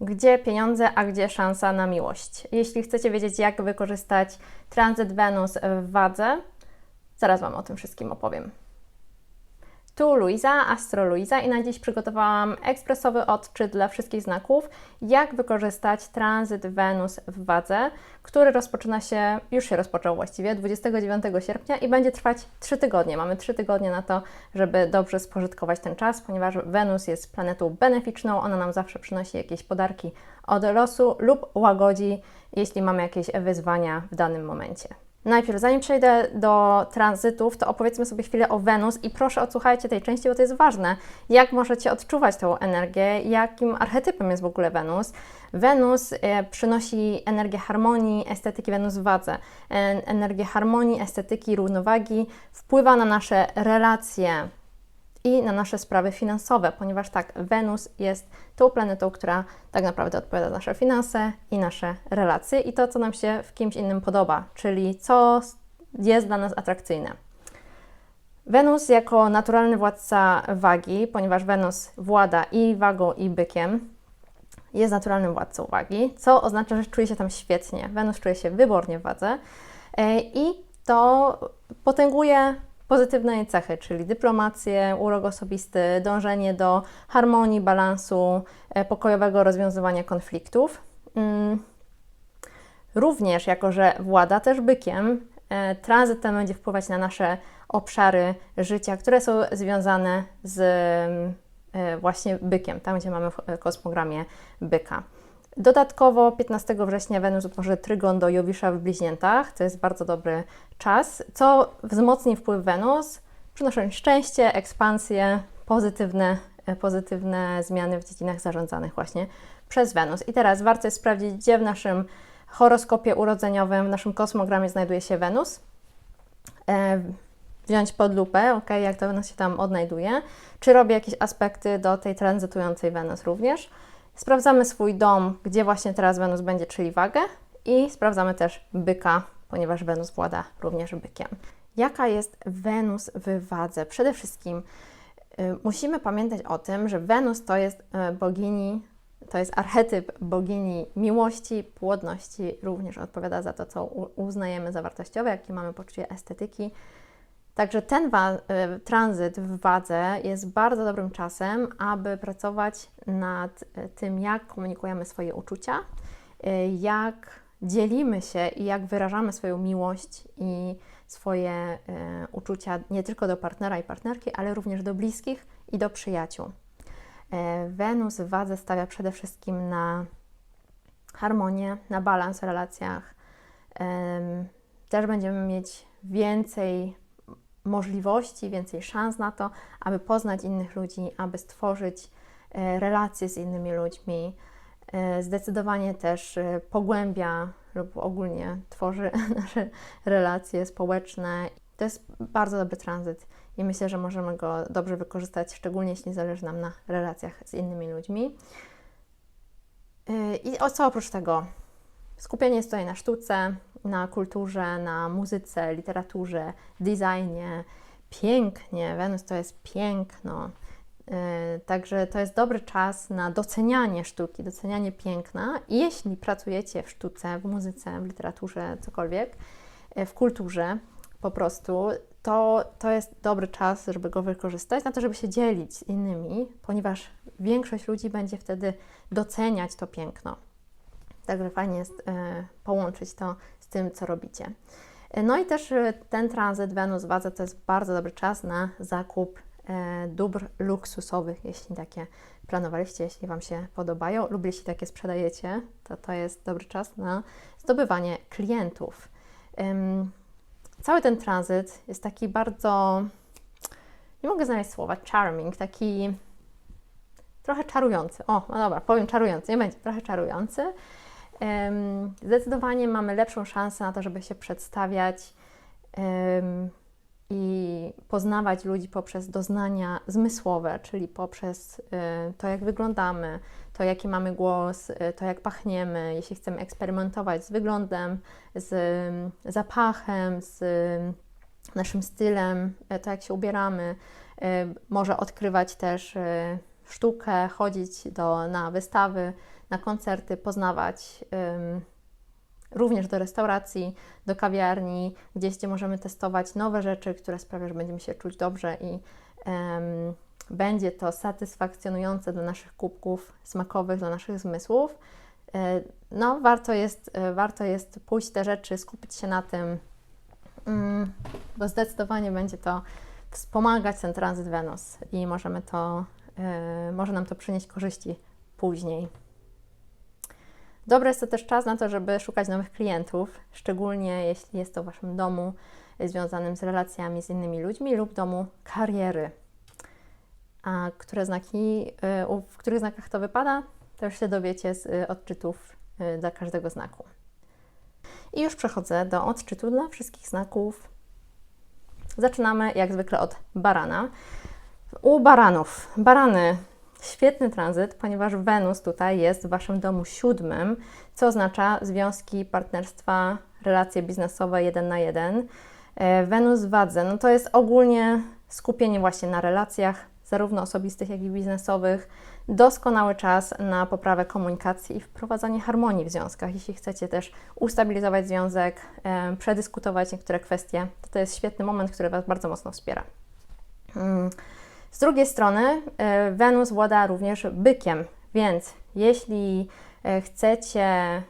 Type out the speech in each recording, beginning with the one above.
Gdzie pieniądze, a gdzie szansa na miłość? Jeśli chcecie wiedzieć, jak wykorzystać tranzyt Wenus w wadze, zaraz Wam o tym wszystkim opowiem. Tu Luiza, Astro Luiza i na dziś przygotowałam ekspresowy odczyt dla wszystkich znaków, jak wykorzystać tranzyt Wenus w wadze, który już się rozpoczął właściwie 29 sierpnia i będzie trwać 3 tygodnie. Mamy 3 tygodnie na to, żeby dobrze spożytkować ten czas, ponieważ Wenus jest planetą beneficzną, ona nam zawsze przynosi jakieś podarki od losu lub łagodzi, jeśli mamy jakieś wyzwania w danym momencie. Najpierw, zanim przejdę do tranzytów, to opowiedzmy sobie chwilę o Wenus i proszę odsłuchajcie tej części, bo to jest ważne. Jak możecie odczuwać tą energię, jakim archetypem jest w ogóle Wenus. Wenus przynosi energię harmonii, estetyki Wenus w wadze. Energię harmonii, estetyki, równowagi, wpływa na nasze relacje i na nasze sprawy finansowe, ponieważ tak, Wenus jest tą planetą, która tak naprawdę odpowiada za nasze finanse i nasze relacje i to, co nam się w kimś innym podoba, czyli co jest dla nas atrakcyjne. Wenus jako naturalny władca wagi, ponieważ Wenus włada i wagą, i bykiem, jest naturalnym władcą wagi, co oznacza, że czuje się tam świetnie. Wenus czuje się wybornie w wadze i to potęguje pozytywne jej cechy, czyli dyplomację, urok osobisty, dążenie do harmonii, balansu, pokojowego rozwiązywania konfliktów. Również, jako że włada też bykiem, tranzyt ten będzie wpływać na nasze obszary życia, które są związane z właśnie bykiem, tam gdzie mamy w kosmogramie byka. Dodatkowo 15 września Wenus utworzy trygon do Jowisza w Bliźniętach, to jest bardzo dobry czas, co wzmocni wpływ Wenus, przynosząc szczęście, ekspansję, pozytywne zmiany w dziedzinach zarządzanych właśnie przez Wenus. I teraz warto jest sprawdzić, gdzie w naszym horoskopie urodzeniowym, w naszym kosmogramie znajduje się Wenus. Wziąć pod lupę, jak to Wenus się tam odnajduje, czy robi jakieś aspekty do tej tranzytującej Wenus również. Sprawdzamy swój dom, gdzie właśnie teraz Wenus będzie, czyli wagę i sprawdzamy też byka, ponieważ Wenus włada również bykiem. Jaka jest Wenus w wadze? Przede wszystkim musimy pamiętać o tym, że Wenus to jest to jest archetyp bogini miłości, płodności, również odpowiada za to, co uznajemy za wartościowe, jakie mamy poczucie estetyki. Także ten tranzyt w wadze jest bardzo dobrym czasem, aby pracować nad tym, jak komunikujemy swoje uczucia, jak dzielimy się i jak wyrażamy swoją miłość i swoje uczucia nie tylko do partnera i partnerki, ale również do bliskich i do przyjaciół. Wenus w wadze stawia przede wszystkim na harmonię, na balans w relacjach. Też będziemy mieć więcej możliwości, więcej szans na to, aby poznać innych ludzi, aby stworzyć relacje z innymi ludźmi. Zdecydowanie też pogłębia lub ogólnie tworzy nasze relacje społeczne. To jest bardzo dobry tranzyt i myślę, że możemy go dobrze wykorzystać, szczególnie jeśli zależy nam na relacjach z innymi ludźmi. I co oprócz tego? Skupienie jest tutaj na sztuce, na kulturze, na muzyce, literaturze, designie. Pięknie, Wenus to jest piękno. Także to jest dobry czas na docenianie sztuki, docenianie piękna. I jeśli pracujecie w sztuce, w muzyce, w literaturze, cokolwiek, w kulturze po prostu, to jest dobry czas, żeby go wykorzystać na to, żeby się dzielić z innymi, ponieważ większość ludzi będzie wtedy doceniać to piękno. Także fajnie jest połączyć to z tym, co robicie. No i też ten tranzyt Wenus w wadze to jest bardzo dobry czas na zakup dóbr luksusowych, jeśli takie planowaliście, jeśli Wam się podobają lub jeśli takie sprzedajecie, to jest dobry czas na zdobywanie klientów. Cały ten tranzyt jest taki bardzo, nie mogę znaleźć słowa, charming, taki trochę czarujący. No dobra, powiem czarujący, nie będzie, trochę czarujący. Zdecydowanie mamy lepszą szansę na to, żeby się przedstawiać i poznawać ludzi poprzez doznania zmysłowe, czyli poprzez to, jak wyglądamy, to, jaki mamy głos, to, jak pachniemy, jeśli chcemy eksperymentować z wyglądem, z zapachem, z naszym stylem, to, jak się ubieramy, może odkrywać też sztukę, chodzić na wystawy, na koncerty, poznawać, również do restauracji, do kawiarni, gdzie możemy testować nowe rzeczy, które sprawią, że będziemy się czuć dobrze i będzie to satysfakcjonujące dla naszych kubków smakowych, dla naszych zmysłów. No, warto jest pójść te rzeczy, skupić się na tym, bo zdecydowanie będzie to wspomagać ten tranzyt Wenus i może nam to przynieść korzyści później. Dobry jest to też czas na to, żeby szukać nowych klientów, szczególnie jeśli jest to w Waszym domu związanym z relacjami z innymi ludźmi lub domu kariery. A w których znakach to wypada, to już się dowiecie z odczytów dla każdego znaku. I już przechodzę do odczytu dla wszystkich znaków. Zaczynamy jak zwykle od barana. U baranów. Barany, świetny tranzyt, ponieważ Wenus tutaj jest w Waszym domu 7, co oznacza związki, partnerstwa, relacje biznesowe 1 na 1. Wenus w Wadze, no to jest ogólnie skupienie właśnie na relacjach, zarówno osobistych, jak i biznesowych. Doskonały czas na poprawę komunikacji i wprowadzanie harmonii w związkach. Jeśli chcecie też ustabilizować związek, przedyskutować niektóre kwestie, to jest świetny moment, który Was bardzo mocno wspiera. Z drugiej strony Wenus włada również bykiem, więc jeśli chcecie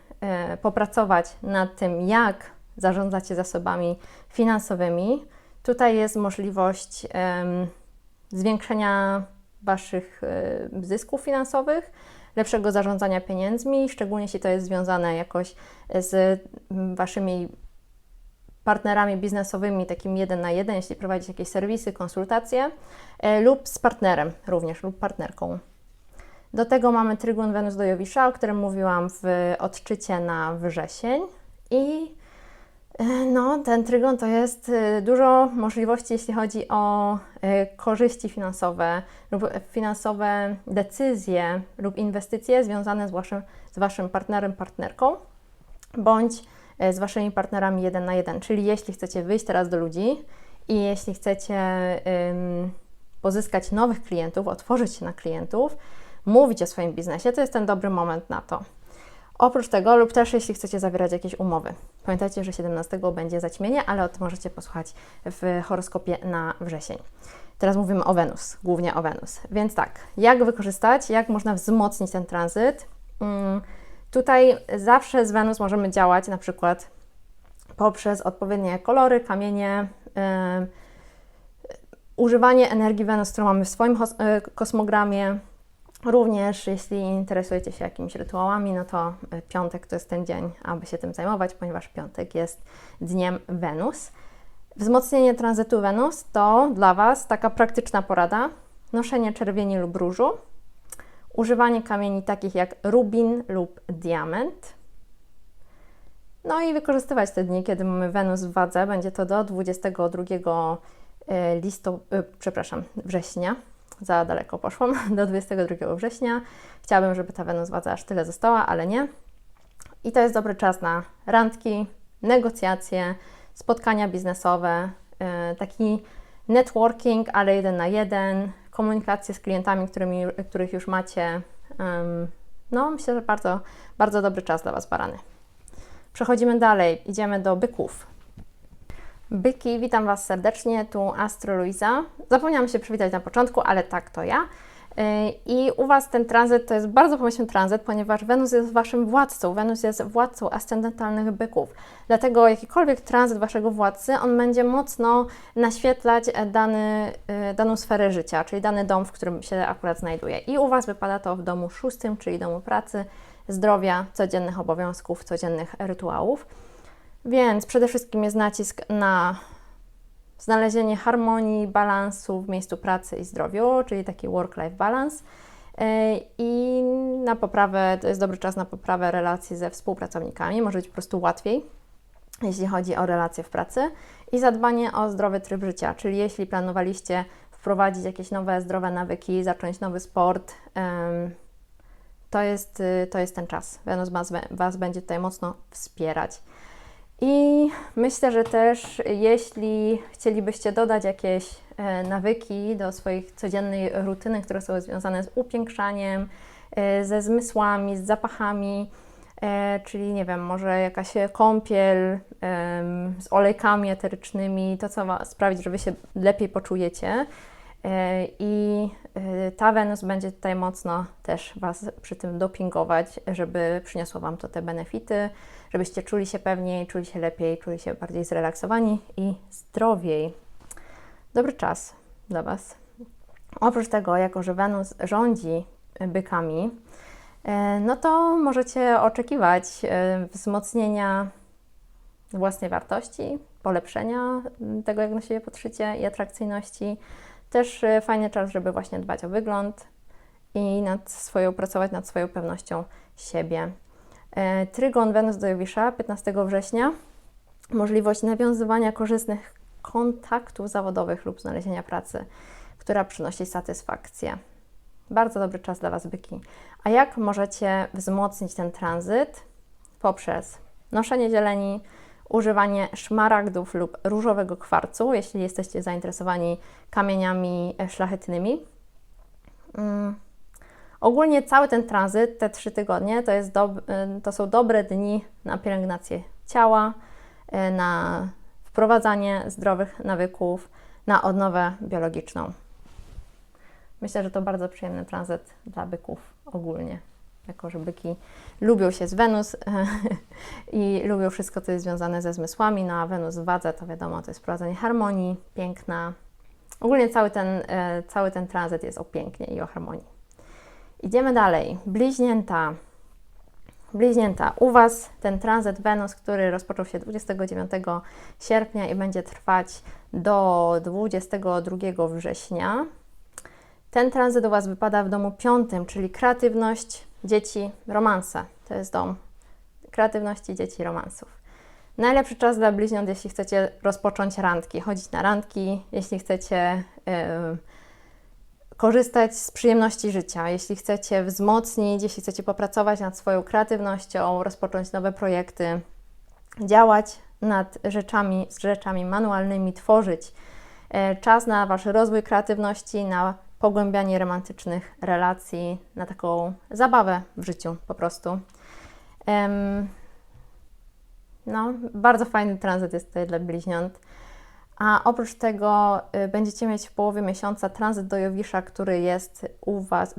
popracować nad tym, jak zarządzacie zasobami finansowymi, tutaj jest możliwość zwiększenia Waszych zysków finansowych, lepszego zarządzania pieniędzmi, szczególnie jeśli to jest związane jakoś z Waszymi partnerami biznesowymi, takim 1 na 1, jeśli prowadzicie jakieś serwisy, konsultacje, lub z partnerem również, lub partnerką. Do tego mamy trygon Wenus do Jowisza, o którym mówiłam w odczycie na wrzesień i no, ten trygon to jest dużo możliwości, jeśli chodzi o korzyści finansowe lub finansowe decyzje lub inwestycje związane z Waszym partnerem, partnerką bądź z Waszymi partnerami 1 na 1. Czyli jeśli chcecie wyjść teraz do ludzi i jeśli chcecie pozyskać nowych klientów, otworzyć się na klientów, mówić o swoim biznesie, to jest ten dobry moment na to. Oprócz tego, lub też jeśli chcecie zawierać jakieś umowy. Pamiętajcie, że 17 będzie zaćmienie, ale o tym możecie posłuchać w horoskopie na wrzesień. Teraz mówimy o Wenus, głównie o Wenus. Więc tak, jak wykorzystać, jak można wzmocnić ten tranzyt? Tutaj zawsze z Wenus możemy działać na przykład poprzez odpowiednie kolory, kamienie, używanie energii Wenus, którą mamy w swoim kosmogramie. Również jeśli interesujecie się jakimiś rytuałami, no to piątek to jest ten dzień, aby się tym zajmować, ponieważ piątek jest dniem Wenus. Wzmocnienie tranzytu Wenus to dla Was taka praktyczna porada, noszenie czerwieni lub różu, używanie kamieni takich jak rubin lub diament. No i wykorzystywać te dni, kiedy mamy Wenus w Wadze, będzie to do 22 września. Za daleko poszłam, do 22 września. Chciałabym, żeby ta Wenus w Wadze aż tyle została, ale nie. I to jest dobry czas na randki, negocjacje, spotkania biznesowe, taki networking, ale 1 na 1, komunikację z klientami, których już macie. No, myślę, że bardzo, bardzo dobry czas dla Was, barany. Przechodzimy dalej, idziemy do byków. Byki, witam Was serdecznie, tu Astro Luiza. Zapomniałam się przywitać na początku, ale tak, to ja. I u Was ten tranzyt to jest bardzo pomyślny tranzyt, ponieważ Wenus jest Waszym władcą. Wenus jest władcą ascendentalnych byków. Dlatego jakikolwiek tranzyt Waszego władcy, on będzie mocno naświetlać daną sferę życia, czyli dany dom, w którym się akurat znajduje. I u Was wypada to w domu 6, czyli domu pracy, zdrowia, codziennych obowiązków, codziennych rytuałów. Więc przede wszystkim jest nacisk na znalezienie harmonii, balansu w miejscu pracy i zdrowiu, czyli taki work-life balance. I na poprawę, to jest dobry czas na poprawę relacji ze współpracownikami, może być po prostu łatwiej, jeśli chodzi o relacje w pracy. I zadbanie o zdrowy tryb życia, czyli jeśli planowaliście wprowadzić jakieś nowe, zdrowe nawyki, zacząć nowy sport, to jest ten czas. Wenus Was będzie tutaj mocno wspierać. I myślę, że też jeśli chcielibyście dodać jakieś nawyki do swoich codziennej rutyny, które są związane z upiększaniem, ze zmysłami, z zapachami, czyli nie wiem, może jakaś kąpiel z olejkami eterycznymi, to co ma sprawić, że Wy się lepiej poczujecie. I ta Wenus będzie tutaj mocno też Was przy tym dopingować, żeby przyniosło Wam to te benefity, żebyście czuli się pewniej, czuli się lepiej, czuli się bardziej zrelaksowani i zdrowiej. Dobry czas dla Was. Oprócz tego, jako że Wenus rządzi bykami, no to możecie oczekiwać wzmocnienia własnej wartości, polepszenia tego, jak na siebie patrzycie i atrakcyjności. Też fajny czas, żeby właśnie dbać o wygląd i pracować nad swoją pewnością siebie. Trygon Wenus do Jowisza 15 września. Możliwość nawiązywania korzystnych kontaktów zawodowych lub znalezienia pracy, która przynosi satysfakcję. Bardzo dobry czas dla Was, byki. A jak możecie wzmocnić ten tranzyt? Poprzez noszenie zieleni, używanie szmaragdów lub różowego kwarcu, jeśli jesteście zainteresowani kamieniami szlachetnymi. Ogólnie cały ten tranzyt, te 3 tygodnie, to są dobre dni na pielęgnację ciała, na wprowadzanie zdrowych nawyków, na odnowę biologiczną. Myślę, że to bardzo przyjemny tranzyt dla byków ogólnie, jako że byki lubią się z Wenus i lubią wszystko, co jest związane ze zmysłami, no a Wenus w wadze to wiadomo, to jest wprowadzenie harmonii, piękna. Ogólnie cały ten tranzyt jest o pięknie i o harmonii. Idziemy dalej. Bliźnięta. Bliźnięta. U Was ten tranzyt Wenus, który rozpoczął się 29 sierpnia i będzie trwać do 22 września. Ten tranzyt u Was wypada w domu 5, czyli kreatywność, dzieci, romanse. To jest dom kreatywności, dzieci, romansów. Najlepszy czas dla bliźniąt, jeśli chcecie rozpocząć randki, chodzić na randki, jeśli chcecie korzystać z przyjemności życia, jeśli chcecie wzmocnić, jeśli chcecie popracować nad swoją kreatywnością, rozpocząć nowe projekty, działać nad rzeczami manualnymi, tworzyć. Czas na Wasz rozwój kreatywności, na pogłębianie romantycznych relacji, na taką zabawę w życiu po prostu. No, bardzo fajny tranzyt jest tutaj dla bliźniąt. A oprócz tego będziecie mieć w połowie miesiąca tranzyt do Jowisza, który jest u Was,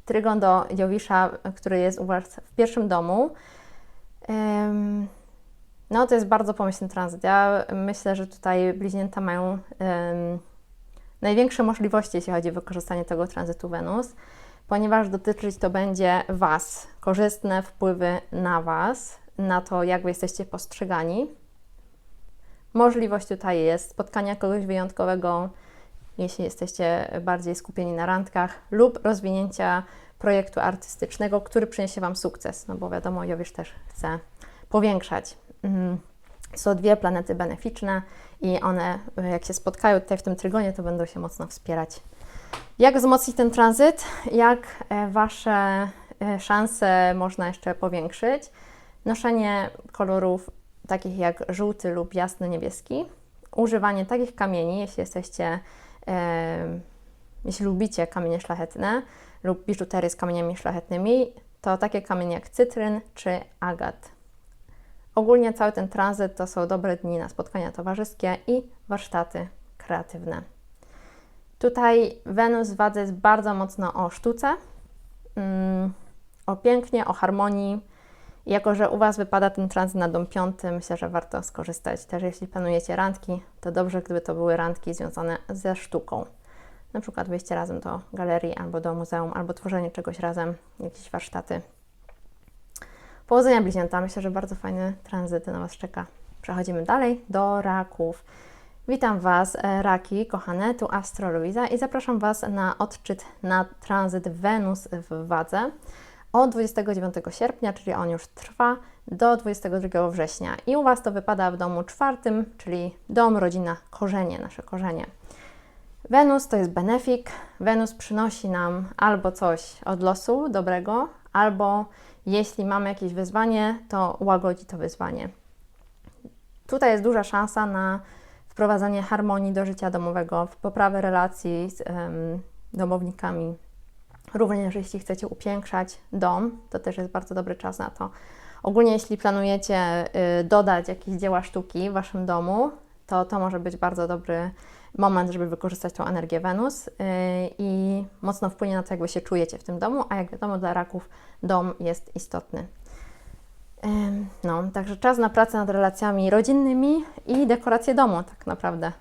trygon do Jowisza, który jest u Was w pierwszym domu. No, to jest bardzo pomyślny tranzyt. Ja myślę, że tutaj bliźnięta mają największe możliwości, jeśli chodzi o wykorzystanie tego tranzytu Wenus, ponieważ dotyczyć to będzie Was, korzystne wpływy na Was, na to, jak Wy jesteście postrzegani. Możliwość tutaj jest spotkania kogoś wyjątkowego, jeśli jesteście bardziej skupieni na randkach, lub rozwinięcia projektu artystycznego, który przyniesie Wam sukces, no bo wiadomo, Jowisz też chce powiększać. Są 2 planety beneficzne i one, jak się spotkają tutaj w tym trygonie, to będą się mocno wspierać. Jak wzmocnić ten tranzyt? Jak Wasze szanse można jeszcze powiększyć? Noszenie kolorów takich jak żółty lub jasny niebieski. Używanie takich kamieni, jeśli lubicie kamienie szlachetne lub biżuterię z kamieniami szlachetnymi, to takie kamienie jak cytryn czy agat. Ogólnie cały ten tranzyt to są dobre dni na spotkania towarzyskie i warsztaty kreatywne. Tutaj Wenus w wadze jest bardzo mocno o sztuce, o pięknie, o harmonii. I jako że u Was wypada ten tranzyt na dom 5, myślę, że warto skorzystać. Też jeśli planujecie randki, to dobrze, gdyby to były randki związane ze sztuką. Na przykład wyjście razem do galerii albo do muzeum, albo tworzenie czegoś razem, jakieś warsztaty. Powodzenia bliźnięta, myślę, że bardzo fajny tranzyt na Was czeka. Przechodzimy dalej do raków. Witam Was, raki, kochane, tu Astro Luiza i zapraszam Was na odczyt na tranzyt Wenus w wadze od 29 sierpnia, czyli on już trwa, do 22 września. I u Was to wypada w domu 4, czyli dom, rodzina, korzenie, nasze korzenie. Wenus to jest benefik. Wenus przynosi nam albo coś od losu dobrego, albo jeśli mamy jakieś wyzwanie, to łagodzi to wyzwanie. Tutaj jest duża szansa na wprowadzenie harmonii do życia domowego, poprawę relacji z domownikami. Również jeśli chcecie upiększać dom, to też jest bardzo dobry czas na to. Ogólnie jeśli planujecie dodać jakieś dzieła sztuki w Waszym domu, to może być bardzo dobry moment, żeby wykorzystać tą energię Wenus i mocno wpłynie na to, jak Wy się czujecie w tym domu, a jak wiadomo, dla raków dom jest istotny. No, także czas na pracę nad relacjami rodzinnymi i dekorację domu tak naprawdę.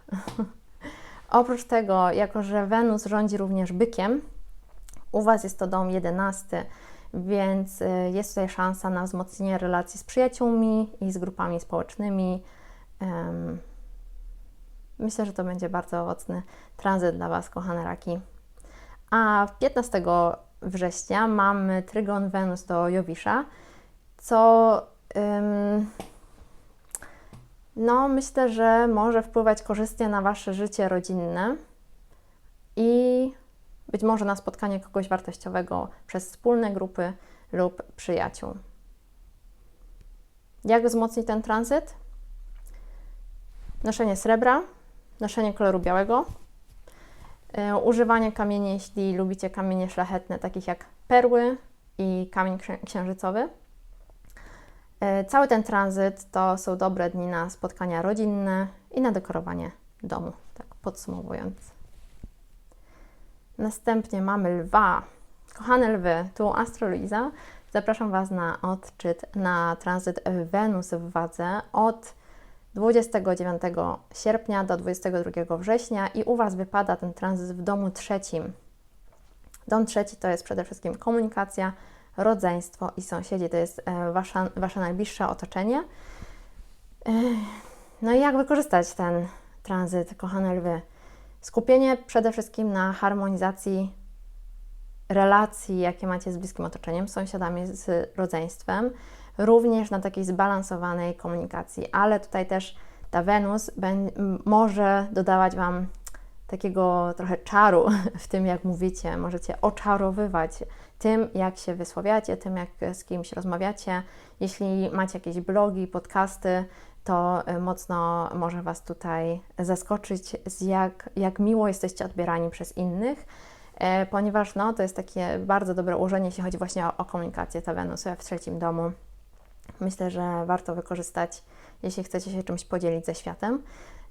Oprócz tego, jako że Wenus rządzi również bykiem, u Was jest to dom 11, więc jest tutaj szansa na wzmocnienie relacji z przyjaciółmi i z grupami społecznymi. Myślę, że to będzie bardzo owocny tranzyt dla Was, kochane raki. A 15 września mamy trygon Wenus do Jowisza, co no, myślę, że może wpływać korzystnie na Wasze życie rodzinne i być może na spotkanie kogoś wartościowego przez wspólne grupy lub przyjaciół. Jak wzmocnić ten tranzyt? Noszenie srebra, noszenie koloru białego, używanie kamieni, jeśli lubicie kamienie szlachetne, takich jak perły i kamień księżycowy. Cały ten tranzyt to są dobre dni na spotkania rodzinne i na dekorowanie domu, tak podsumowując. Następnie mamy lwa. Kochane lwy, tu Astro Luiza. Zapraszam Was na odczyt na tranzyt Wenus w Wadze od 29 sierpnia do 22 września i u Was wypada ten tranzyt w domu trzecim. Dom trzeci to jest przede wszystkim komunikacja, rodzeństwo i sąsiedzi, to jest Wasze najbliższe otoczenie. No i jak wykorzystać ten tranzyt, kochane lwy? Skupienie przede wszystkim na harmonizacji relacji, jakie macie z bliskim otoczeniem, z sąsiadami, z rodzeństwem, również na takiej zbalansowanej komunikacji, ale tutaj też ta Wenus może dodawać Wam takiego trochę czaru w tym, jak mówicie. Możecie oczarowywać tym, jak się wysławiacie, tym, jak z kimś rozmawiacie. Jeśli macie jakieś blogi, podcasty, to mocno może Was tutaj zaskoczyć, jak miło jesteście odbierani przez innych, ponieważ no, to jest takie bardzo dobre ułożenie, jeśli chodzi właśnie o komunikację, ta Wenus w trzecim domu. Myślę, że warto wykorzystać, jeśli chcecie się czymś podzielić ze światem.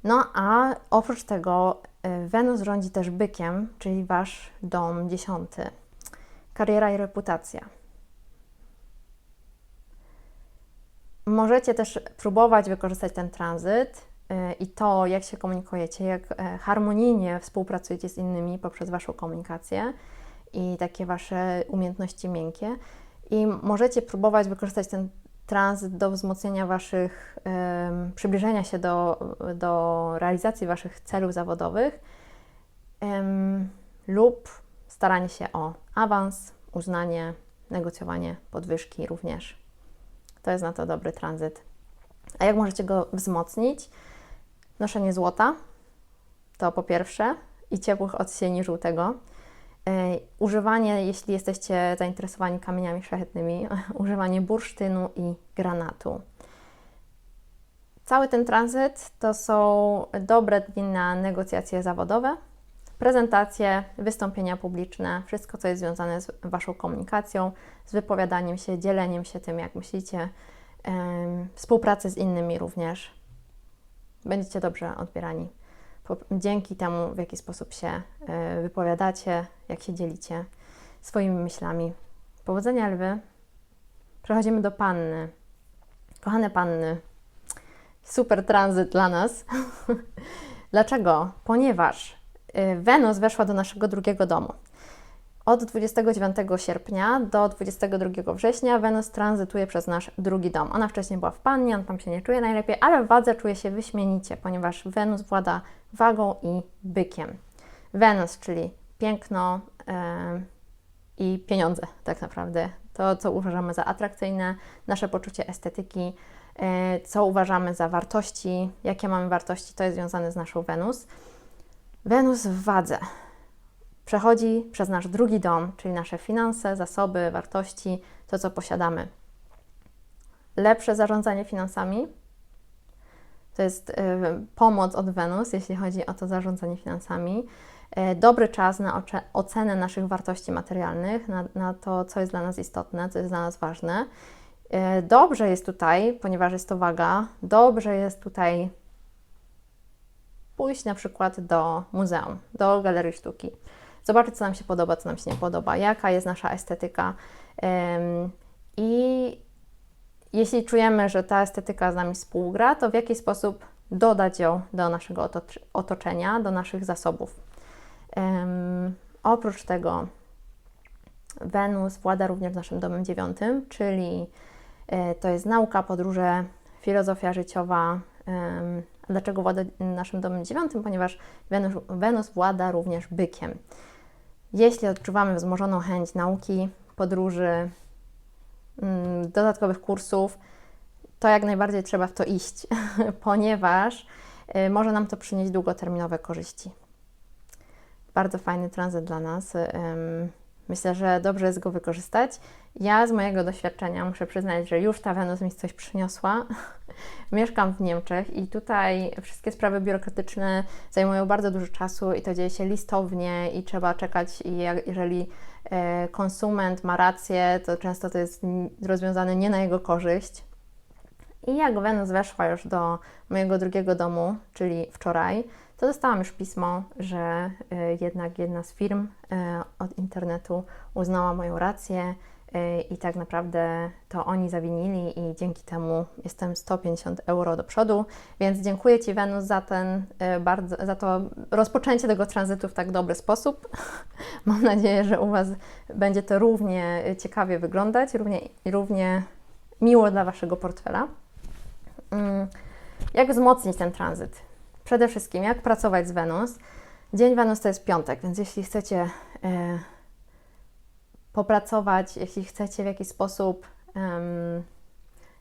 No a oprócz tego Wenus rządzi też bykiem, czyli Wasz dom 10. Kariera i reputacja. Możecie też próbować wykorzystać ten tranzyt i to, jak się komunikujecie, jak harmonijnie współpracujecie z innymi poprzez Waszą komunikację i takie Wasze umiejętności miękkie. I możecie próbować wykorzystać ten tranzyt do wzmocnienia Waszych, przybliżenia się do realizacji Waszych celów zawodowych lub staranie się o awans, uznanie, negocjowanie podwyżki również. To jest na to dobry tranzyt. A jak możecie go wzmocnić? Noszenie złota, to po pierwsze, i ciepłych odcieni żółtego. Używanie, jeśli jesteście zainteresowani kamieniami szlachetnymi, używanie bursztynu i granatu. Cały ten tranzyt to są dobre dni na negocjacje zawodowe, prezentacje, wystąpienia publiczne, wszystko, co jest związane z Waszą komunikacją, z wypowiadaniem się, dzieleniem się tym, jak myślicie, współpracę z innymi również. Będziecie dobrze odbierani dzięki temu, w jaki sposób się wypowiadacie, jak się dzielicie swoimi myślami. Powodzenia, lwy. Przechodzimy do panny. Kochane panny, super tranzyt dla nas. Dlaczego? Ponieważ Wenus weszła do naszego drugiego domu. Od 29 sierpnia do 22 września Wenus tranzytuje przez nasz drugi dom. Ona wcześniej była w pannie, on tam się nie czuje najlepiej, ale w wadze czuje się wyśmienicie, ponieważ Wenus włada wagą i bykiem. Wenus, czyli piękno i pieniądze tak naprawdę. To, co uważamy za atrakcyjne, nasze poczucie estetyki, co uważamy za wartości, jakie mamy wartości, to jest związane z naszą Wenus. Wenus w wadze przechodzi przez nasz drugi dom, czyli nasze finanse, zasoby, wartości, to co posiadamy. Lepsze zarządzanie finansami, To jest pomoc od Wenus, jeśli chodzi o to zarządzanie finansami. Dobry czas na ocenę naszych wartości materialnych, na to, co jest dla nas istotne, co jest dla nas ważne. Dobrze jest tutaj, ponieważ jest to waga, dobrze jest tutaj pójść na przykład do muzeum, do galerii sztuki, zobaczyć, co nam się podoba, co nam się nie podoba, jaka jest nasza estetyka. I jeśli czujemy, że ta estetyka z nami współgra, to w jaki sposób dodać ją do naszego otoczenia, do naszych zasobów. Oprócz tego Wenus włada również naszym domem 9, czyli to jest nauka, podróże, filozofia życiowa. Dlaczego włada naszym domem 9? Ponieważ Wenus włada również bykiem. Jeśli odczuwamy wzmożoną chęć nauki, podróży, dodatkowych kursów, to jak najbardziej trzeba w to iść, ponieważ może nam to przynieść długoterminowe korzyści. Bardzo fajny tranzyt dla nas. Myślę, że dobrze jest go wykorzystać. Ja z mojego doświadczenia muszę przyznać, że już ta Wenus mi coś przyniosła. Mieszkam w Niemczech i tutaj wszystkie sprawy biurokratyczne zajmują bardzo dużo czasu i to dzieje się listownie i trzeba czekać. I jeżeli konsument ma rację, to często to jest rozwiązane nie na jego korzyść. I jak Wenus weszła już do mojego drugiego domu, czyli wczoraj, to dostałam już pismo, że jednak jedna z firm od internetu uznała moją rację i tak naprawdę to oni zawinili i dzięki temu jestem 150 € do przodu, więc dziękuję Ci, Wenus, za to rozpoczęcie tego tranzytu w tak dobry sposób. Mam nadzieję, że u Was będzie to równie ciekawie wyglądać, równie miło dla Waszego portfela. Jak wzmocnić ten tranzyt? Przede wszystkim, jak pracować z Wenus? Dzień Wenus to jest piątek, więc jeśli chcecie popracować, jeśli chcecie w jakiś sposób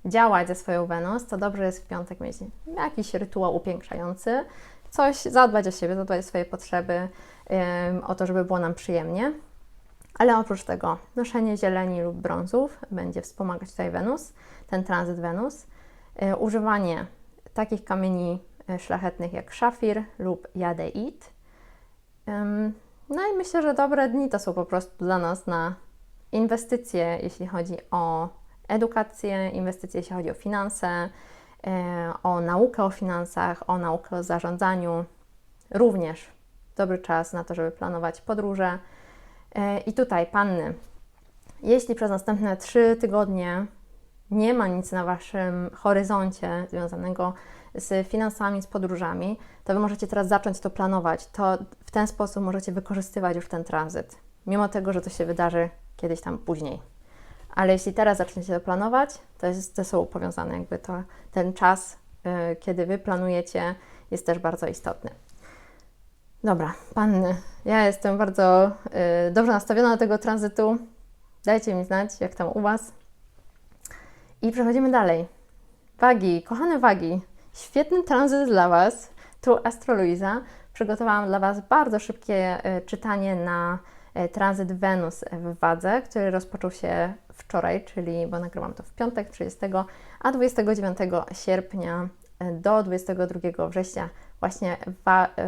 działać ze swoją Wenus, to dobrze jest w piątek mieć jakiś rytuał upiększający, coś, zadbać o siebie, zadbać o swoje potrzeby, o to, żeby było nam przyjemnie. Ale oprócz tego noszenie zieleni lub brązów będzie wspomagać tutaj Wenus, ten tranzyt Wenus. Używanie takich kamieni szlachetnych jak szafir lub jadeit. No i myślę, że dobre dni to są po prostu dla nas na inwestycje, jeśli chodzi o edukację, inwestycje, jeśli chodzi o finanse, o naukę o finansach, o naukę o zarządzaniu. Również dobry czas na to, żeby planować podróże. I tutaj, panny, jeśli przez następne 3 tygodnie nie ma nic na Waszym horyzoncie związanego z finansami, z podróżami, to Wy możecie teraz zacząć to planować. To w ten sposób możecie wykorzystywać już ten tranzyt, mimo tego, że to się wydarzy kiedyś tam później. Ale jeśli teraz zaczniecie to planować, to jest ze sobą powiązane, jakby ten czas, kiedy Wy planujecie, jest też bardzo istotny. Dobra, panny, ja jestem bardzo dobrze nastawiona do tego tranzytu. Dajcie mi znać, jak tam u Was. I przechodzimy dalej. Wagi, kochane wagi, świetny tranzyt dla Was. Tu Astro Luiza. Przygotowałam dla Was bardzo szybkie czytanie na tranzyt Wenus w wadze, który rozpoczął się wczoraj, czyli, bo nagrywam to w piątek 30, a 29 sierpnia do 22 września właśnie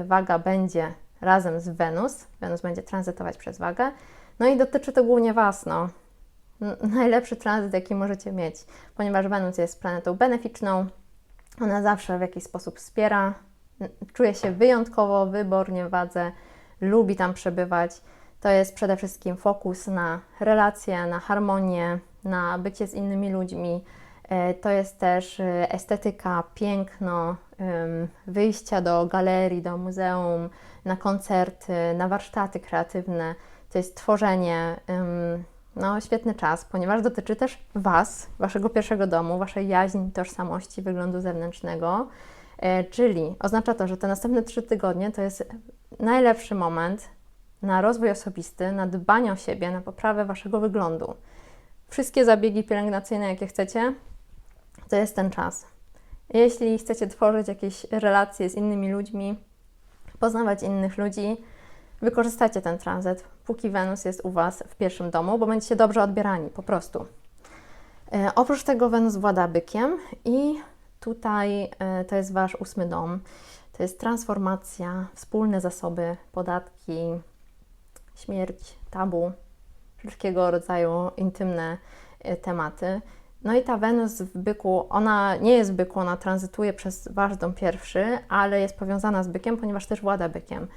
waga będzie razem z Wenus. Wenus będzie tranzytować przez wagę. No i dotyczy to głównie Was, no. Najlepszy tranzyt, jaki możecie mieć, ponieważ Wenus jest planetą beneficzną, ona zawsze w jakiś sposób wspiera, czuje się wyjątkowo, wybornie w wadze, lubi tam przebywać. To jest przede wszystkim fokus na relacje, na harmonię, na bycie z innymi ludźmi. To jest też estetyka, piękno, wyjścia do galerii, do muzeum, na koncerty, na warsztaty kreatywne. To jest tworzenie. No, świetny czas, ponieważ dotyczy też Was, Waszego pierwszego domu, Waszej jaźni, tożsamości, wyglądu zewnętrznego, czyli oznacza to, że te następne 3 tygodnie to jest najlepszy moment na rozwój osobisty, na dbanie o siebie, na poprawę Waszego wyglądu. Wszystkie zabiegi pielęgnacyjne, jakie chcecie, to jest ten czas. Jeśli chcecie tworzyć jakieś relacje z innymi ludźmi, poznawać innych ludzi, wykorzystajcie ten tranzyt, póki Wenus jest u Was w pierwszym domu, bo będziecie dobrze odbierani, po prostu. Oprócz tego Wenus włada bykiem i tutaj to jest Wasz 8 dom. To jest transformacja, wspólne zasoby, podatki, śmierć, tabu, wszelkiego rodzaju intymne tematy. No i ta Wenus w byku, ona nie jest w byku, ona tranzytuje przez Wasz dom pierwszy, ale jest powiązana z bykiem, ponieważ też włada bykiem.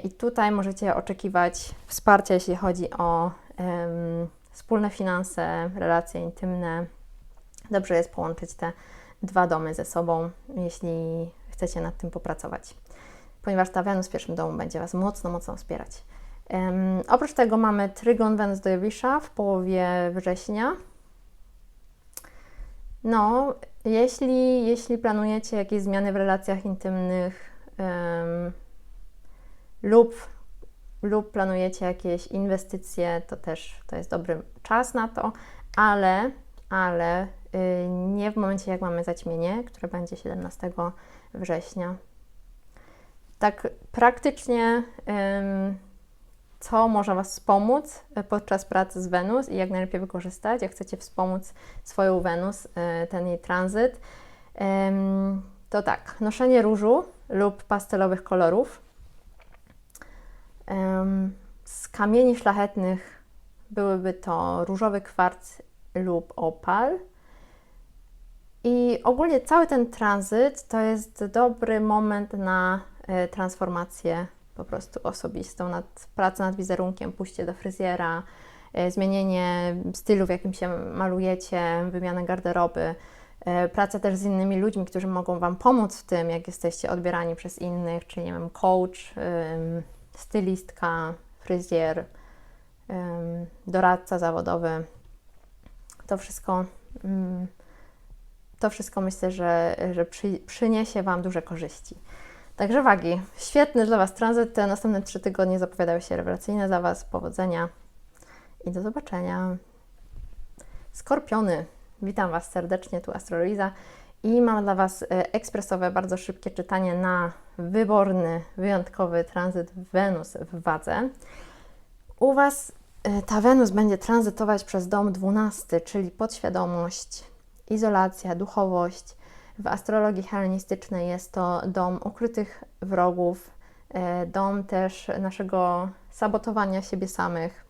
I tutaj możecie oczekiwać wsparcia, jeśli chodzi o wspólne finanse, relacje intymne. Dobrze jest połączyć te 2 domy ze sobą, jeśli chcecie nad tym popracować, ponieważ ta Wenus w pierwszym domu będzie Was mocno wspierać. Oprócz tego mamy trygon Wenus do Jowisza w połowie września. No, jeśli planujecie jakieś zmiany w relacjach intymnych lub planujecie jakieś inwestycje, to jest dobry czas na to, ale nie w momencie, jak mamy zaćmienie, które będzie 17 września. Tak praktycznie, co może Was wspomóc podczas pracy z Wenus i jak najlepiej wykorzystać, jak chcecie wspomóc swoją Wenus, ten jej tranzyt, to tak, noszenie różu lub pastelowych kolorów. Z kamieni szlachetnych byłyby to różowy kwarc lub opal. I ogólnie cały ten tranzyt to jest dobry moment na transformację po prostu osobistą, pracę nad wizerunkiem, pójście do fryzjera, zmienienie stylu, w jakim się malujecie, wymianę garderoby, pracę też z innymi ludźmi, którzy mogą Wam pomóc w tym, jak jesteście odbierani przez innych, czyli nie wiem, coach, stylistka, fryzjer, doradca zawodowy. To wszystko myślę, że przyniesie Wam duże korzyści. Także wagi, świetny dla Was tranzyt. Te następne 3 tygodnie zapowiadały się rewelacyjne dla Was. Powodzenia i do zobaczenia. Skorpiony, witam Was serdecznie, tu Astroloiza i mam dla Was ekspresowe, bardzo szybkie czytanie na wyborny, wyjątkowy tranzyt Wenus w Wadze. U Was ta Wenus będzie tranzytować przez dom 12, czyli podświadomość, izolacja, duchowość. W astrologii hellenistycznej jest to dom ukrytych wrogów, dom też naszego sabotowania siebie samych.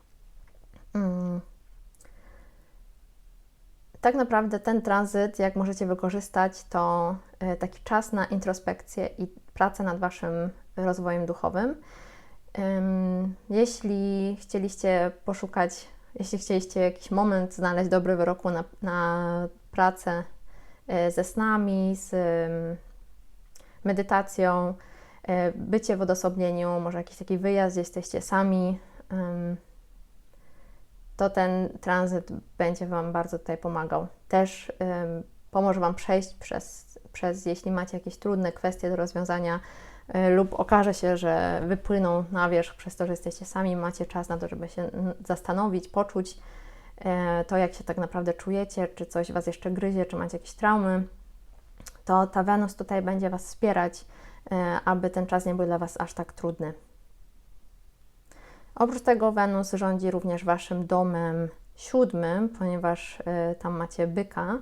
Tak naprawdę ten tranzyt, jak możecie wykorzystać, to taki czas na introspekcję i pracę nad Waszym rozwojem duchowym. Jeśli chcieliście jakiś moment znaleźć dobry w roku na pracę ze snami, z medytacją, bycie w odosobnieniu, może jakiś taki wyjazd, gdzie jesteście sami, to ten tranzyt będzie Wam bardzo tutaj pomagał. Też pomoże Wam przejść przez, jeśli macie jakieś trudne kwestie do rozwiązania lub okaże się, że wypłyną na wierzch przez to, że jesteście sami, macie czas na to, żeby się zastanowić, poczuć to, jak się tak naprawdę czujecie, czy coś Was jeszcze gryzie, czy macie jakieś traumy, to ta Wenus tutaj będzie Was wspierać, aby ten czas nie był dla Was aż tak trudny. Oprócz tego Wenus rządzi również Waszym domem 7, ponieważ tam macie byka.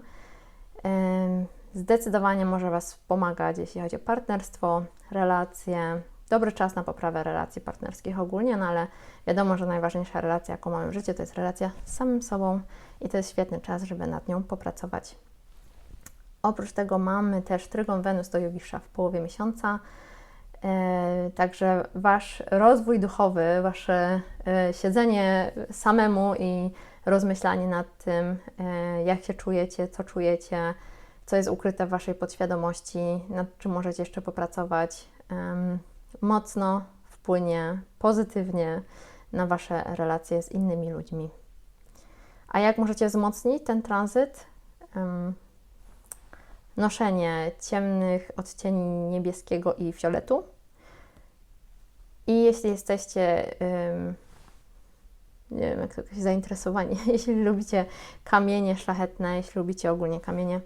Zdecydowanie może Was pomagać, jeśli chodzi o partnerstwo, relacje. Dobry czas na poprawę relacji partnerskich ogólnie, no ale wiadomo, że najważniejsza relacja, jaką mamy w życiu, to jest relacja z samym sobą i to jest świetny czas, żeby nad nią popracować. Oprócz tego mamy też trygon Wenus do Jowisza w połowie miesiąca. Także Wasz rozwój duchowy, Wasze siedzenie samemu i rozmyślanie nad tym, jak się czujecie, co jest ukryte w Waszej podświadomości, nad czym możecie jeszcze popracować, mocno wpłynie pozytywnie na Wasze relacje z innymi ludźmi. A jak możecie wzmocnić ten tranzyt? Noszenie ciemnych odcieni niebieskiego i fioletu. I jeśli jesteście, nie wiem, jak to zainteresowani, jeśli lubicie kamienie szlachetne, jeśli lubicie ogólnie kamienie,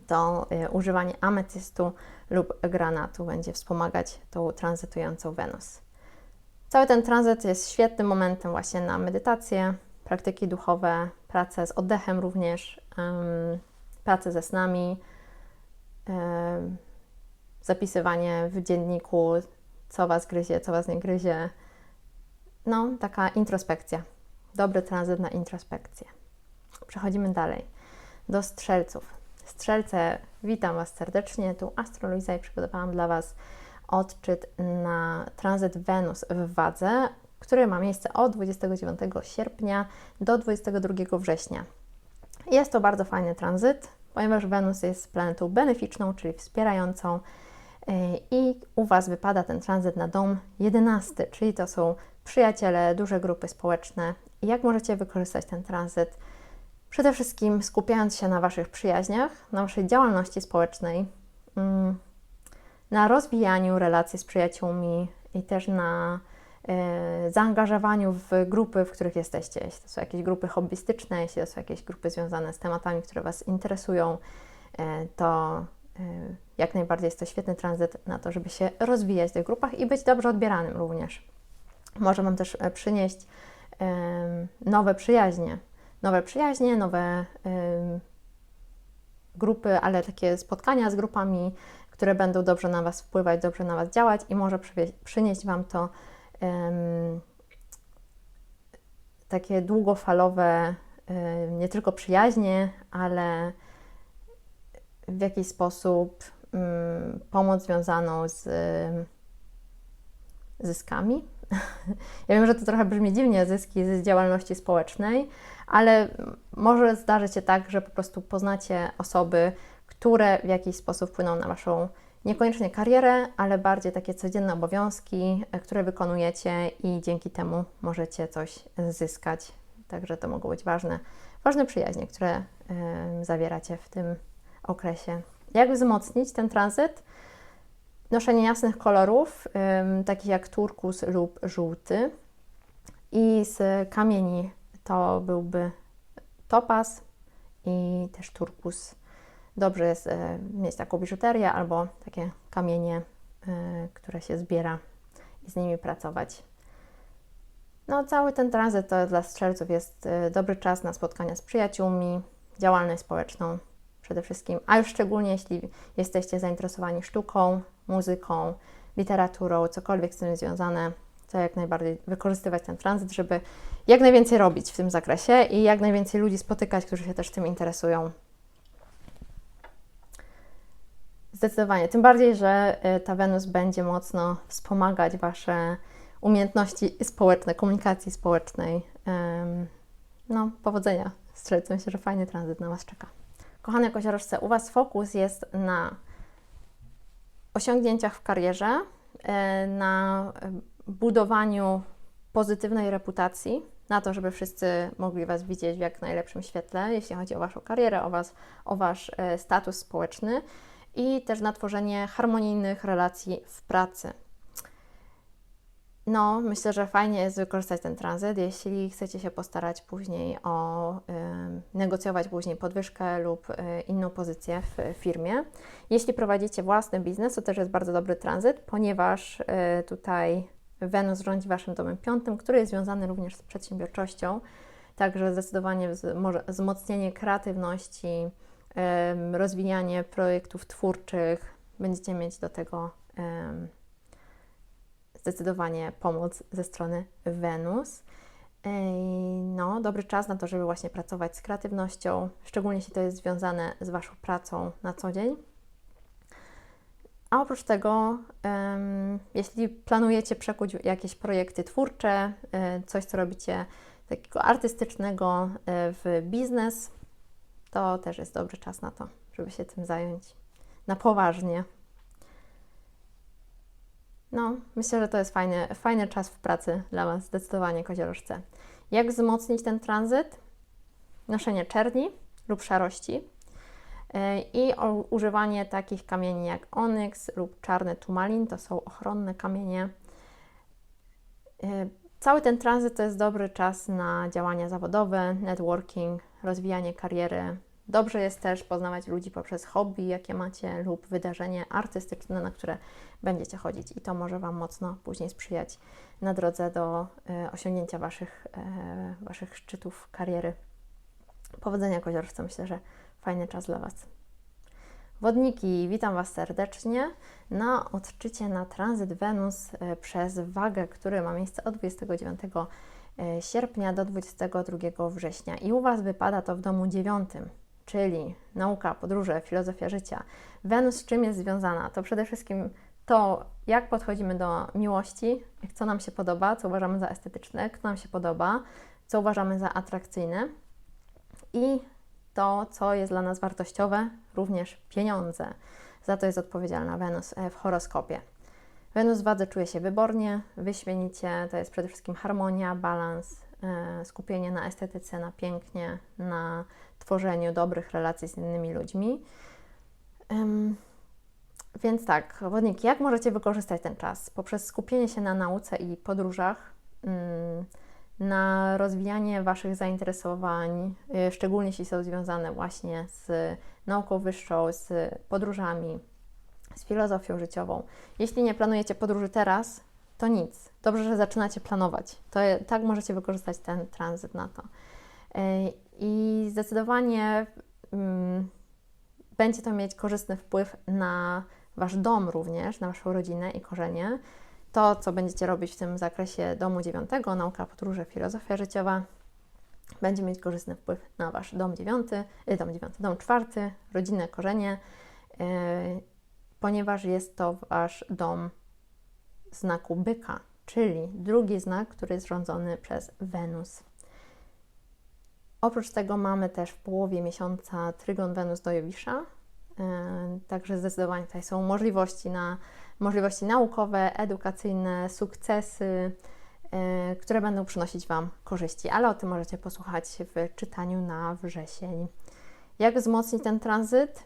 to używanie ametystu lub granatu będzie wspomagać tą tranzytującą Wenus. Cały ten tranzyt jest świetnym momentem właśnie na medytację, praktyki duchowe, pracę z oddechem również, pracę ze snami, zapisywanie w dzienniku, co Was gryzie, co Was nie gryzie. No, taka introspekcja. Dobry tranzyt na introspekcję. Przechodzimy dalej do Strzelców. Strzelce, witam Was serdecznie. Tu Astro Luiza i przygotowałam dla Was odczyt na tranzyt Wenus w Wadze, który ma miejsce od 29 sierpnia do 22 września. Jest to bardzo fajny tranzyt, ponieważ Wenus jest planetą beneficzną, czyli wspierającą, i u Was wypada ten tranzyt na dom 11, czyli to są przyjaciele, duże grupy społeczne. I jak możecie wykorzystać ten tranzyt? Przede wszystkim skupiając się na Waszych przyjaźniach, na Waszej działalności społecznej, na rozwijaniu relacji z przyjaciółmi i też na zaangażowaniu w grupy, w których jesteście. Jeśli to są jakieś grupy hobbystyczne, jeśli to są jakieś grupy związane z tematami, które Was interesują, to jak najbardziej jest to świetny tranzyt na to, żeby się rozwijać w tych grupach i być dobrze odbieranym również. Może Wam też przynieść nowe przyjaźnie, nowe grupy, ale takie spotkania z grupami, które będą dobrze na Was wpływać, dobrze na Was działać i może przynieść Wam to takie długofalowe, nie tylko przyjaźnie, ale w jakiś sposób pomoc związaną z zyskami. Ja wiem, że to trochę brzmi dziwnie, zyski z działalności społecznej, ale może zdarzyć się tak, że po prostu poznacie osoby, które w jakiś sposób wpłyną na Waszą niekoniecznie karierę, ale bardziej takie codzienne obowiązki, które wykonujecie i dzięki temu możecie coś zyskać. Także to mogą być ważne przyjaźnie, które zawieracie w tym okresie. Jak wzmocnić ten tranzyt? Noszenie jasnych kolorów, takich jak turkus lub żółty. I z kamieni to byłby topaz i też turkus. Dobrze jest mieć taką biżuterię albo takie kamienie, które się zbiera i z nimi pracować. No, cały ten tranzyt to dla strzelców jest dobry czas na spotkania z przyjaciółmi, działalność społeczną przede wszystkim, a już szczególnie jeśli jesteście zainteresowani sztuką, muzyką, literaturą, cokolwiek z tym związane, to jak najbardziej wykorzystywać ten tranzyt, żeby jak najwięcej robić w tym zakresie i jak najwięcej ludzi spotykać, którzy się też tym interesują. Zdecydowanie, tym bardziej, że ta Wenus będzie mocno wspomagać Wasze umiejętności społeczne, komunikacji społecznej. No, powodzenia Strzelcy, myślę, że fajny tranzyt na Was czeka. Kochane koziorożce, u Was fokus jest na osiągnięciach w karierze, na budowaniu pozytywnej reputacji, na to, żeby wszyscy mogli Was widzieć w jak najlepszym świetle, jeśli chodzi o Waszą karierę, o Wasz status społeczny i też na tworzenie harmonijnych relacji w pracy. No, myślę, że fajnie jest wykorzystać ten tranzyt, jeśli chcecie się postarać później negocjować później podwyżkę lub inną pozycję w firmie. Jeśli prowadzicie własny biznes, to też jest bardzo dobry tranzyt, ponieważ tutaj Wenus rządzi Waszym domem 5, który jest związany również z przedsiębiorczością, także zdecydowanie może wzmocnienie kreatywności, rozwijanie projektów twórczych, będziecie mieć do tego zdecydowanie pomoc ze strony Wenus. No, dobry czas na to, żeby właśnie pracować z kreatywnością, szczególnie jeśli to jest związane z Waszą pracą na co dzień. A oprócz tego, jeśli planujecie przekuć jakieś projekty twórcze, coś, co robicie takiego artystycznego w biznes, to też jest dobry czas na to, żeby się tym zająć na poważnie. No, myślę, że to jest fajny czas w pracy dla Was, zdecydowanie koziorożce. Jak wzmocnić ten tranzyt? Noszenie czerni lub szarości i używanie takich kamieni jak onyks lub czarny turmalin, to są ochronne kamienie. Cały ten tranzyt to jest dobry czas na działania zawodowe, networking, rozwijanie kariery. Dobrze jest też poznawać ludzi poprzez hobby, jakie macie, lub wydarzenie artystyczne, na które będziecie chodzić i to może Wam mocno później sprzyjać na drodze do osiągnięcia Waszych szczytów kariery. Powodzenia koziorożce, myślę, że fajny czas dla Was. Wodniki, witam Was serdecznie na odczycie na tranzyt Wenus przez wagę, który ma miejsce od 29 sierpnia do 22 września. I u Was wypada to w domu 9, czyli nauka, podróże, filozofia życia. Wenus z czym jest związana? To przede wszystkim to, jak podchodzimy do miłości, co nam się podoba, co uważamy za estetyczne, co nam się podoba, co uważamy za atrakcyjne i to, co jest dla nas wartościowe, również pieniądze. Za to jest odpowiedzialna Wenus w horoskopie. Wenus w wadze czuje się wybornie, wyśmienicie, to jest przede wszystkim harmonia, balans, skupienie na estetyce, na pięknie, na tworzeniu dobrych relacji z innymi ludźmi. Więc tak, wodniki, jak możecie wykorzystać ten czas? Poprzez skupienie się na nauce i podróżach, na rozwijanie Waszych zainteresowań, szczególnie jeśli są związane właśnie z nauką wyższą, z podróżami, z filozofią życiową. Jeśli nie planujecie podróży teraz, to nic. Dobrze, że zaczynacie planować. Tak możecie wykorzystać ten tranzyt na to. I zdecydowanie będzie to mieć korzystny wpływ na Wasz dom również, na Waszą rodzinę i korzenie. To, co będziecie robić w tym zakresie domu 9, nauka, podróże, filozofia życiowa, będzie mieć korzystny wpływ na Wasz dom 4, rodzinę, korzenie, ponieważ jest to Wasz dom znaku byka, czyli drugi znak, który jest rządzony przez Wenus. Oprócz tego mamy też w połowie miesiąca trygon Wenus do Jowisza, także zdecydowanie tutaj są możliwości naukowe, edukacyjne, sukcesy, które będą przynosić Wam korzyści, ale o tym możecie posłuchać w czytaniu na wrzesień. Jak wzmocnić ten tranzyt?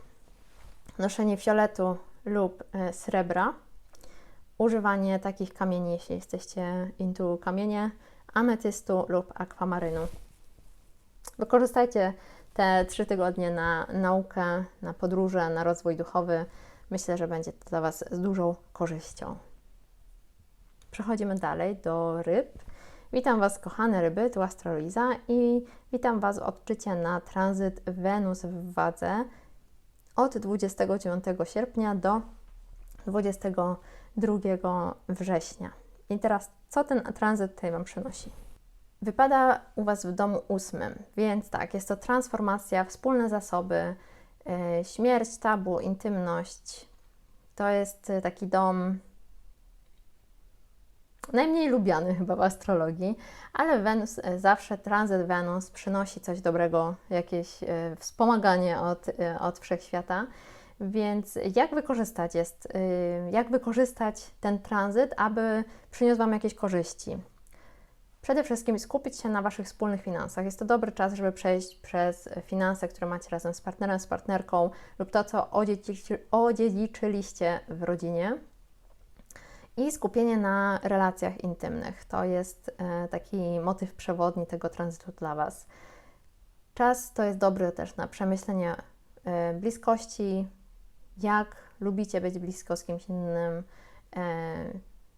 Noszenie fioletu lub srebra, używanie takich kamieni, jeśli jesteście into kamienie, ametystu lub akwamarynu. Wykorzystajcie te 3 tygodnie na naukę, na podróże, na rozwój duchowy. Myślę, że będzie to dla Was z dużą korzyścią. Przechodzimy dalej do ryb. Witam Was, kochane ryby, tu Astroluiza i witam Was w odczycie na tranzyt Wenus w wadze od 29 sierpnia do 22 września. I teraz, co ten tranzyt tutaj Wam przynosi? Wypada u Was w domu 8, więc tak, jest to transformacja, wspólne zasoby, śmierć, tabu, intymność. To jest taki dom najmniej lubiany chyba w astrologii, ale Wenus, zawsze tranzyt Wenus przynosi coś dobrego, jakieś wspomaganie od wszechświata. Więc jak wykorzystać ten tranzyt, aby przyniósł Wam jakieś korzyści? Przede wszystkim skupić się na Waszych wspólnych finansach. Jest to dobry czas, żeby przejść przez finanse, które macie razem z partnerem, z partnerką lub to, co odziedziczyliście w rodzinie. I skupienie na relacjach intymnych. To jest taki motyw przewodni tego tranzytu dla Was. Czas to jest dobry też na przemyślenie bliskości, jak lubicie być blisko z kimś innym,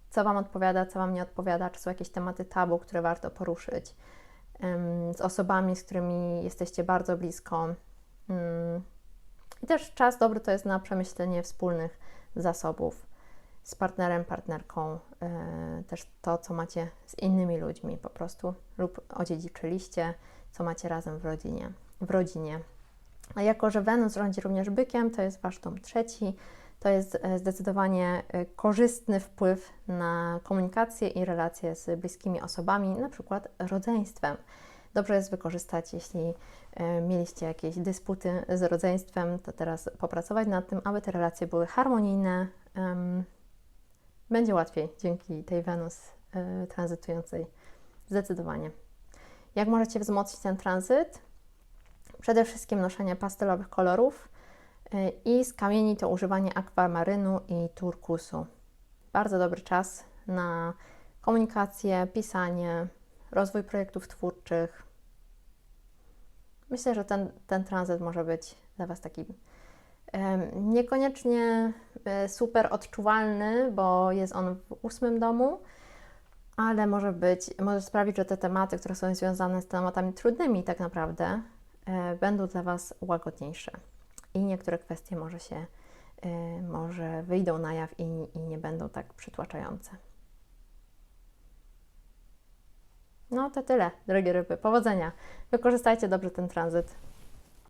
co Wam odpowiada, co Wam nie odpowiada, czy są jakieś tematy tabu, które warto poruszyć z osobami, z którymi jesteście bardzo blisko. I też czas dobry to jest na przemyślenie wspólnych zasobów z partnerem, partnerką, też to, co macie z innymi ludźmi po prostu lub odziedziczyliście, co macie razem w rodzinie. A jako, że Wenus rządzi również bykiem, to jest Wasz dom 3, to jest zdecydowanie korzystny wpływ na komunikację i relacje z bliskimi osobami, na przykład rodzeństwem. Dobrze jest wykorzystać, jeśli mieliście jakieś dysputy z rodzeństwem, to teraz popracować nad tym, aby te relacje były harmonijne. Będzie łatwiej dzięki tej Wenus tranzytującej. Zdecydowanie. Jak możecie wzmocnić ten tranzyt? Przede wszystkim noszenie pastelowych kolorów i z kamieni to używanie akwamarynu i turkusu. Bardzo dobry czas na komunikację, pisanie, rozwój projektów twórczych. Myślę, że ten tranzyt może być dla Was taki niekoniecznie super odczuwalny, bo jest on w 8 domu, ale może sprawić, że te tematy, które są związane z tematami trudnymi tak naprawdę, będą dla Was łagodniejsze. i niektóre kwestie może wyjdą na jaw i nie będą tak przytłaczające. No to tyle, drogie ryby. Powodzenia. Wykorzystajcie dobrze ten tranzyt.